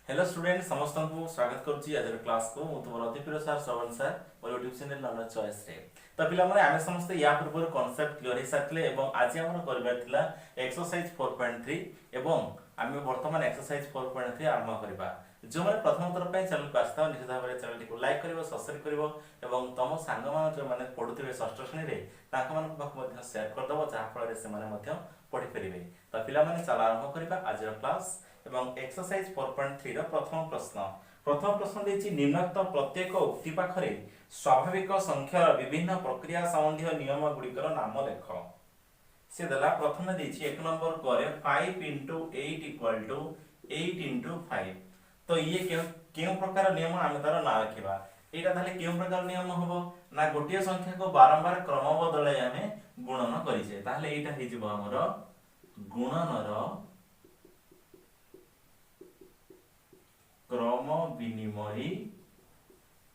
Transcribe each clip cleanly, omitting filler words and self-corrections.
Hello student समस्त को स्वागत करुच्ची आज क्लास को मु तुम अति प्रिय सर श्रवण सर मोर यूट्यूब चैनल नॉलेज चॉइस रे तो पिला माने आमे समस्त या पूर्व कांसेप्ट क्लियर हे साथले एवं आज हमर करबार थिला एक्सरसाइज 4.3 एवं आमे वर्तमान एक्सरसाइज 4.3 आरंभ करबा जो माने प्रथम थर पे चैनल को आस्था निश्चित भाव चैनल को लाइक करिवो सब्सक्राइब करिवो एवं तम सांग मान जो माने पढुथिबे षष्ठ श्रेणी रे ताका मान पाख मध्ये शेयर कर दबो जहा फल रे से माने मध्ये पढि परिबे तो पिला माने चला आरंभ करबा आज क्लास एवं एक्सरसाइज 4.3 रो प्रथम प्रश्न देछि निम्नलिखित प्रत्येक उक्ति पाखरे स्वाभाविक संख्यार विभिन्न प्रक्रिया संबंधी नियम गुडिकर नाम लेख से देला प्रथम देछि एक नंबर करे 5 * 8 = 8 * 5 तो ये केउ प्रकार नियम आमे तार ना रखिबा एटा ताले केउ प्रकार नियम हबो ना गोटिए संख्या को बारंबार क्रम बदलै आमे गुणन करिसे ताले एटा हि जिवो हमर गुणनर क्रम विनिमयी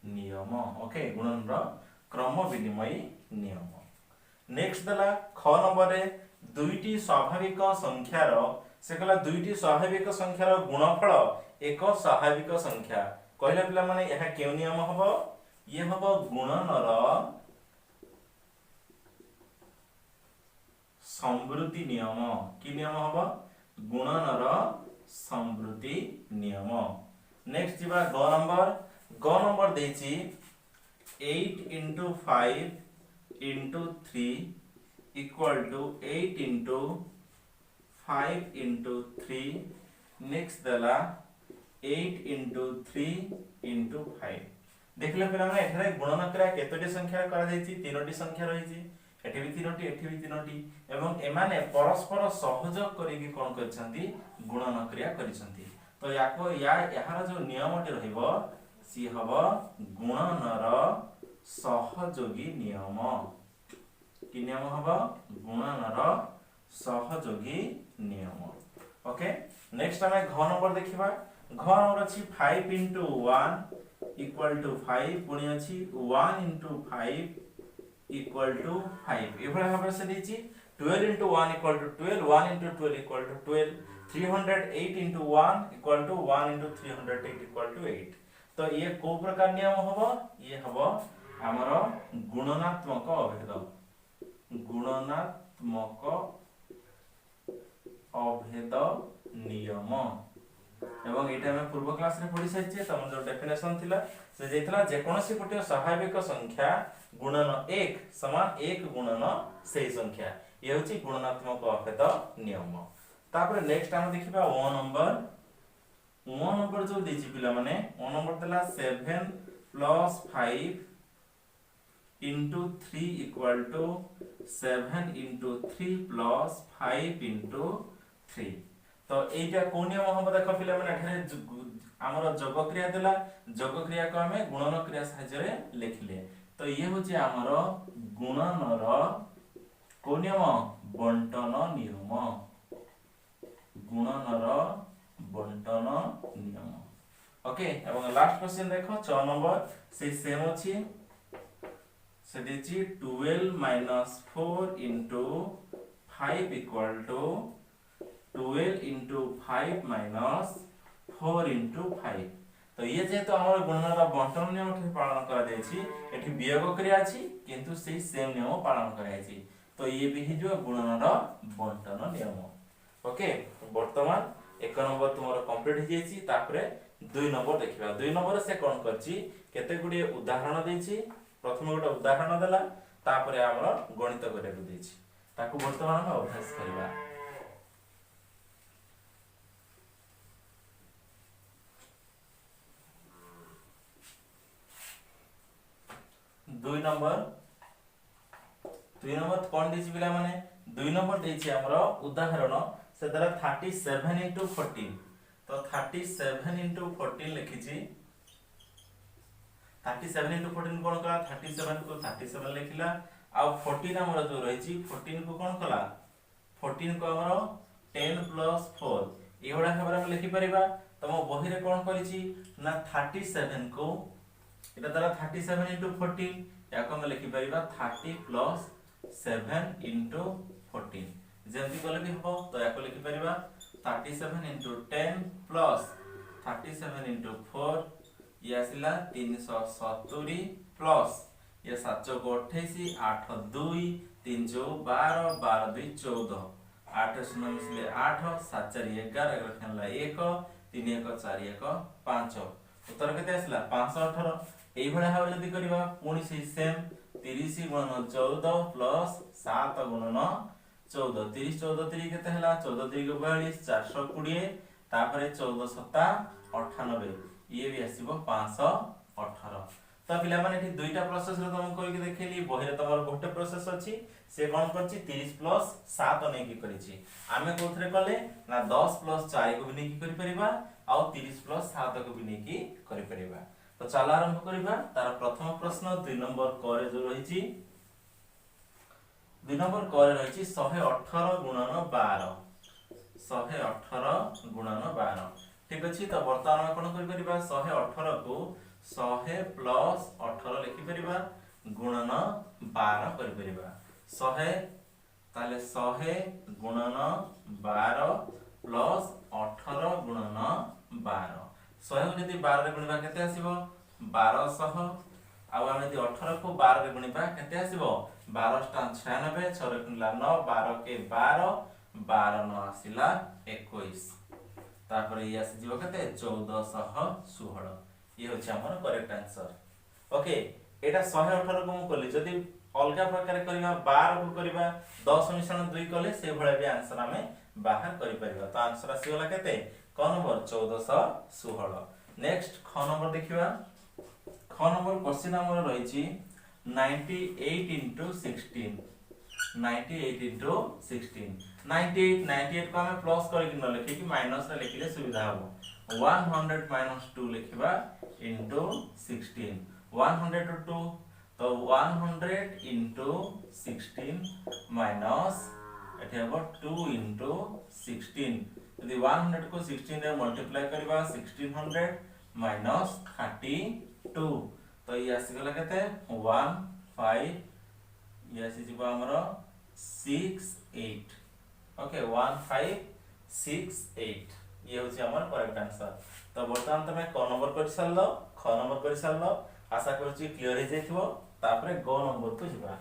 नियम ओके गुणनर क्रम विनिमयी नियम नेक्स्ट दला ख नंबर रे दुईटी स्वाभाविक संख्यार से कहला दुईटी स्वाभाविक संख्यार गुणफल एक स्वाभाविक संख्या कहले पिला माने यह केउ नियम हबो ये हबो गुणनर संवृत्ति नियम की नियम हबो गुणनर संवृत्ति नियम नेक्स्ट जीवा ग नंबर देछि 8 * 5 * 3 = 8 * 5 * 3 नेक्स्ट दला 8 * 3 * 5 देखले पिला माने एठारे गुणन क्रिया केतोटी संख्या करा जायछि तीनोटी संख्या रहिछि एठी भी तीनोटी एठी भी तीनोटी एवं एमाने परस्पर सहयोग करिकि कोन करछंती गुणन क्रिया करिसंती तो याको यार जो नियमटी रहिबो सी हबो गुणनर सहयोगी नियम कि नियम हबो गुणनर सहयोगी नियम ओके नेक्स्ट हमें घ नंबर देखिबा घ नंबर अछि 5 * 1 = 5 पुणी अछि 1 * 5 = 5 एभला भाबे से दिछि 12 * 1 = 12 1 * 12 = 12 308 * 1 = 1 * 308 = 8 तो ये को प्रकार नियम हबो ये हबो हमरो गुणनात्मक अभेद नियम एवं एटा हम पूर्व क्लास रे पढि साइछे तमन जो डेफिनेशन थिला से जेतला जे कोनोसी गोटे स्वाभाविक संख्या गुणन 1 समान 1 गुणन सेही संख्या ये होची गुणनात्मक अभेद नियम तापर नेक्स्ट हम देखिबा 1 नंबर जो देछि पिला माने 1 नंबर देला 7 + 5 * 3 = 7 * 3 + 5 * 3 तो एटा को नियम हम देखो पिला माने एठाने हमर जोग क्रिया देला जोग क्रिया को हमें गुणन क्रिया सहायता रे लिखले तो ये होची हमर गुणनर को नियम बंटन नियम गुणनर बंटन नियम ओके एवं लास्ट क्वेश्चन देखो 6 नंबर से सेम अछि से देछि 12 - 4 * 5 = 12 * 5 - 4 * 5 तो ये जेतो हमर गुणनर बंटन नियम के पालन करा जायछि एठी वियोग क्रिया अछि किंतु सेही सेम नियम पालन करा जायछि तो ये भी हि जो गुणनर बंटन नियम ओके वर्तमान 1 नंबर तुमरो कंप्लीट हो जायछि तापरे 2 नंबर देखिबा 2 नंबर से कोन करछि केते गुडी उदाहरण देछि प्रथम गोटे उदाहरण देला तापरे हमरो गणित करे को देछि ताकू वर्तमान हम अभ्यास करबा 2 नंबर कोन देछि बिला माने 2 नंबर देछि हमरो उदाहरण से दरा 37 * 14 तो 37 * 14 लिखिछि 37 * 14 कोन कला 37 को 37 लिखिला आ 14 हमरो जो रहिछि 14 को कोन कला 14 को हमरो 10 + 4 एवडा खबर हम लिखि परिबा तम बही रे कोन करिछि ना 37 को एटा दरा 37 * 14 याको हम लिखि परिबा 30 + 7 * 14 जेमति गले भी हबो तो याको लिखि परिबा 37 * 10 + 37 इंटू 4 ये आसिला 370 प्लस ये 7 चौक 28 8 2 3 चौक 12 12 2 14 8 शून्य मिसले 8 7 4 11 11 खेला 1 3 1 4 1 5 उत्तर केते आसिला 518 एई भले भाव जदी करबा पुणी से सेम 30 गुणन 14 प्लस 7 गुणन 14 30 14 3 केते हला 14 3 को 42 420 तापरे 14 7 98 ये भी आसीबो 518 तो पिला माने एठी दुईटा प्रोसेस रे तुम कोइ के देखैली बहिरे तमर गोटे प्रोसेस अछि से कोन करछि 30 प्लस 7 नै की करिछि आमे कोथरे कले ना 10 प्लस 4 को भी नै की करि परिबा आ 30 प्लस 7 को भी नै की करि परिबा तो चल आरंभ करिबा तार प्रथम प्रश्न 2 नंबर करे जो रहिछि 2 नंबर करे रहिछि 118 गुणन 12 118 गुणन 12 ठीक अछि तो वर्तमान कोन करि परिबा 118 को 100 प्लस 18 लिखि परिबा गुणन 12 करि परिबा 100 ताले 100 गुणन 12 प्लस 18 गुणन 12 100 को यदि 12 रे गुणिबा केते आसीबो 1200 आ हम यदि 18 को 12 रे गुणिबा केते आसीबो 12 * 96 6 रे गुणिला 9 12 के 12 12 न आसिला 21 तापर ये आसी जीव केते 1416 ये होछि हमर करेक्ट आंसर ओके एटा 118 को हम कली जदी अलगा प्रकार करिबा 12 को करिबा 10 मिश्रण 2 कले से भले भी आंसर हमें बाहर करि परिबा तो आंसर आसी होला केते क नंबर 1416 नेक्स्ट ख नंबर देखिबा ख नंबर क्वेश्चन हमर रहिछि 98 into 16 98 into 16 98 को हमें प्लस करके न लिखे कि माइनस रे लिखले सुविधा हो 100 minus 2 लिखबा into 16 100 to 2 तो 100 into 16 minus एठी हबो 2 into 16 यदि 100 को 16 रे मल्टीप्लाई करबा 1600 minus 32 तो ये आसी गला केते 15 ये आसी जीवा हमरो 68 ओके 1568 ये होछि हमर करेक्ट आंसर तो वर्तमान तमे क नंबर कर सारलो ख नंबर कर सारलो आशा करछि क्लियर हे जैथिबो तापरे ग नंबर को जिबा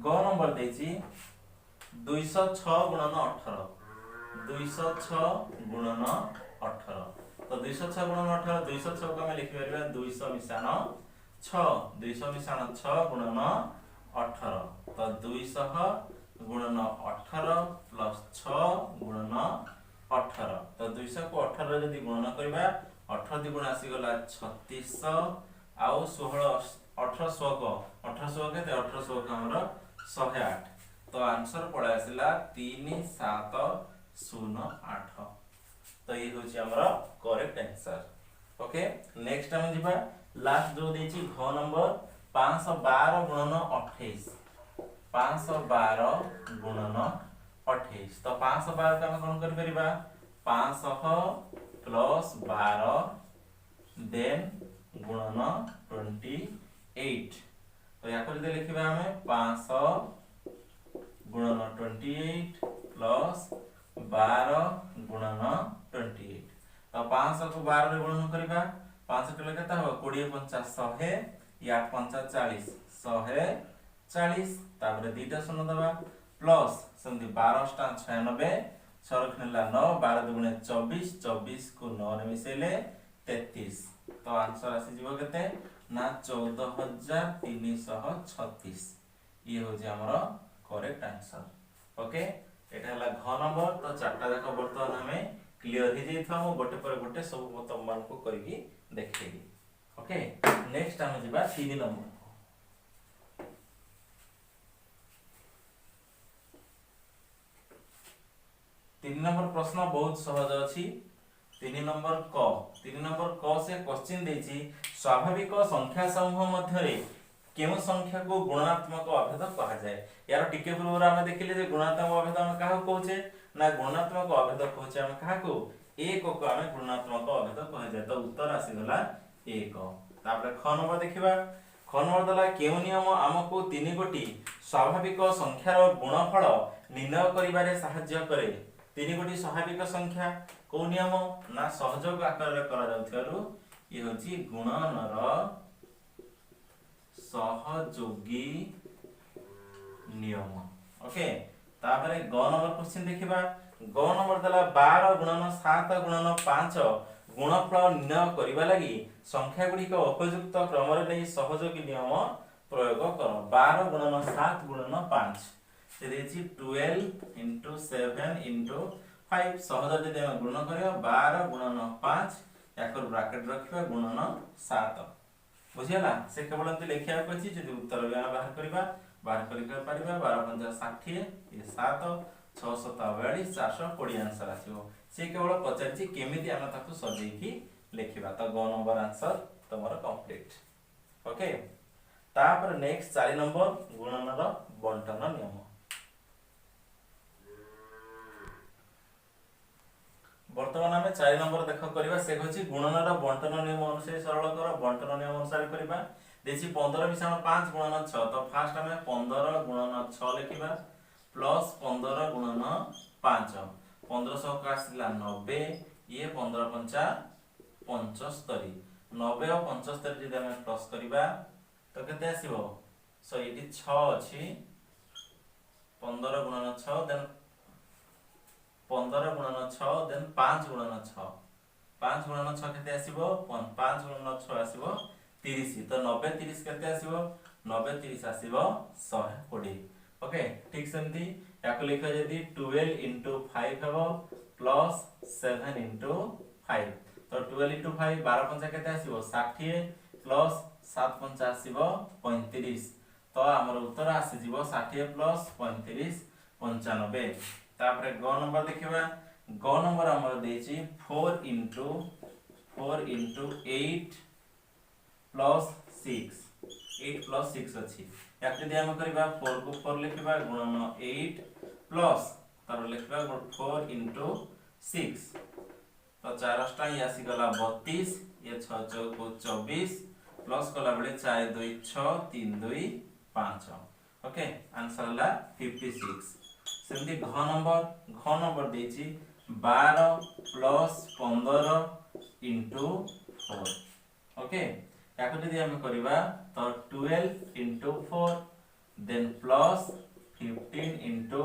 ग नंबर देछि 206 गुणन 18 206 गुणन 18 तो 206 गुणन 18 206 को हम लिखि परबा 200 मिशान 6 200 मिशान 6 गुणन 18 तो 200 गुणन 18 प्लस 6 गुणन 18 तो 200 को 18 जदी गुणन करबा 18 दी गुण आसी गला 3600 आउ 16 1800 को 1800 केते 1800 को हमर 108 तो आंसर पड़ा आसिला 3708 तो ये होची हमर करेक्ट आंसर ओके नेक्स्ट हम जिबा लास्ट जो देछि घ नंबर 512 गुणन 28 512 गुणन 28 तो 512 का हम कोन कर परिबा 500 प्लस 12 देन गुणन 28 तो या कर दे लिखबा हमें 500 गुणन 28 प्लस 12 गुणन 28 तो 500 को 12 रे गुणन करबा 500 के केता हो 20 50 100 या 50 40 140 तापर दीटा शून्य दबा प्लस संधि 12 * 96 6 रखनेला 9 12 दुगुणे 24 24 को 9 रे मिसेले 33 तो आंसर आसी जीवो केते ना 14336 ये हो जे हमरो करेक्ट आंसर ओके एटा हला घ नंबर तो चारटा देखो वर्तमान हमें क्लियर हे जेथवा हम गोटे पर गोटे सब तम मान को करके देखेली ओके नेक्स्ट हम जिबा 3 नंबर 3 नंबर प्रश्न बहुत सहज अछि 3 नंबर क से क्वेश्चन देछि स्वाभाविक संख्या समूह मध्य रे केउ संख्या को गुणात्मक अभेद कहा जाय यार टिके पूर्व हम देखिले जे गुणात्मक अभेद हम काहा कहूचे ना गुणात्मक अभेद कहूचे हम काहा को एक को हम गुणात्मक अभेद कहा जाय तो उत्तर आसी गला 1 तापर ख नंबर देखिबा ख नंबर दला केउ नियम हमको 3 गोटी स्वाभाविक संख्यार गुणफल निर्णय करिबारे साहाय्य करे तीन गोटी स्वाभाविक संख्या को नियम ना सहयोग आकार रे करा जाउथारु ये होची गुणनर सहयोगी नियम। ओके तापरे ग नंबर क्वेश्चन देखिबा ग नंबर दला 12 गुणन 7 गुणन 5 गुणफल निर्णय करिबा लागि संख्या गुडी को उपयुक्त क्रम रे नै सहयोगी नियम प्रयोग कर 12 गुणन 7 गुणन 5 से देछि 12 into 7 into 5 सहज जदि हम गुणन करियो 12 गुणन 5 याकर ब्रैकेट रखिबा गुणन 7 बुझियला से केवल एंत लेखिया कछि जदि उत्तर भी हम बाहर करिबा बाहर करिका परिबा 12 5 60 ये 7 6 7 42 420 आंसर आसीबो से केवल पचारछि केमिति हम ताकू सजेई की लेखिबा त ग नंबर आंसर तमरो कंप्लीट। ओके तापर नेक्स्ट 4 नंबर गुणनर बंटन नियम। वर्तमान आमे 4 नंबर देख करबा से होछि गुणनर बंटन नियम अनुसार सरल कर बंटन नियम अनुसार करबा देछि 15 मिसाण 5 गुणन 6 तो फास्ट आमे 15 गुणन 6 लिखिबा प्लस 15 गुणन 5 1500 का आसिला 90 ये 15 पंचा 75 90 और 75 जदि हम प्लस करबा तो केते आसीबो सो एटी 6 अछि 15 गुणन 6 देन 15 गुणन 6 देन 5 गुणन 6 5 गुणन 6 केते आसीबो 5 गुणन 6 आसीबो 30 तो 90 30 केते आसीबो 90 30 आसीबो 120। ओके ठीक सेमती याको लिखा जदी 12 into 5 हबो प्लस 7 into 5 तो 12 into 5 12 पंचा केते आसीबो 60 प्लस 7 पंचा आसीबो 35 तो हमर उत्तर आसी जीवो 60 प्लस 35 95। तापरे ग नंबर देखिबा ग नंबर हमर देछि 4 into 8 प्लस 6 8 प्लस 6 अछि याक जदि हम करबा 4 को 4 लिखबा गुणन 8 प्लस तार लिखबा 4 into 6 तो 4 टा ये आसी गला 32 ये 6 4 को 24 प्लस कला बेले 4 2 6 3 2 5। ओके आंसर ला 56। सेमती घ नंबर देछि 12 प्लस 15 into 4। ओके याको जदि हम करबा तो 12 into 4 then plus 15 into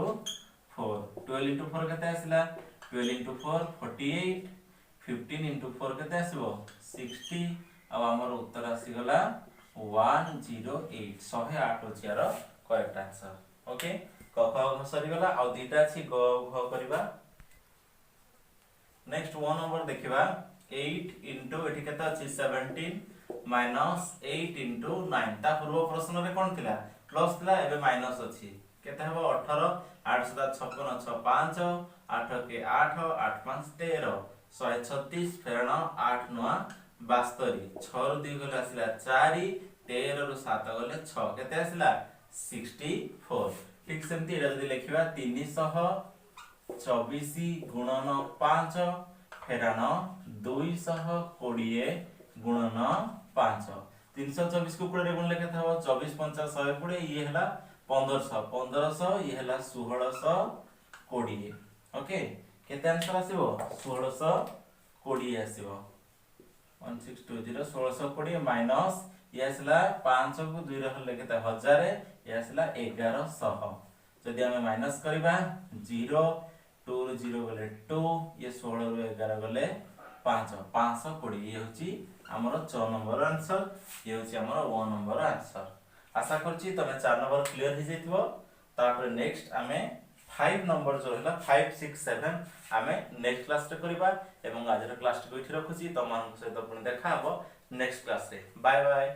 4 12 into 4 केते आसिला 12 into 4 48 15 into 4 केते आसीबो 60 आ हमर उत्तर आसी गला 108 108 अछि यार करेक्ट आंसर। ओके क ख सरी गला आ दुटा अछि ग घ करबा नेक्स्ट 1 नंबर देखिबा 8 into एठी केते अछि 17 माइनस 8 into 9 ता पूर्व प्रश्न रे कोन थिला प्लस थिला एबे माइनस अछि केते हबो 18 8 7 56 6 5 8 के 8 8 5 13 136 फेरण 8 9 72 6 रु 2 गले आसिला 4 13 रु 7 गले 6 केते आसिला 64। ठीक सेमती एटा जदि लिखिबा 324 गुणन 5 फेरण 220 गुणन 5 324 को 20 रे गुण लेके था 24 5 120 ये हला 1500 ये हला 1620। ओके केते आंसर आसीबो 1620 आसीबो 1620 1620 माइनस ये आसला 5 को 2 रे लेके था 1000 ये आसला 1100 जदि हम माइनस करबा 0 2 रो 0 गले 2 ये 16 रो 11 गले 5 520 ये होची हमर 6 नंबर आंसर ये होची हमर 1 नंबर आंसर। आशा करछि तमे 4 नंबर क्लियर हो जइतबो तापर नेक्स्ट हमें 5 नंबर जो हैला 5 6 7 हमें नेक्स्ट क्लास रे करबा एवं आज रे क्लास को इठी रखुछि तमान सहित पुणी देखा हबो नेक्स्ट क्लास रे। Bye bye.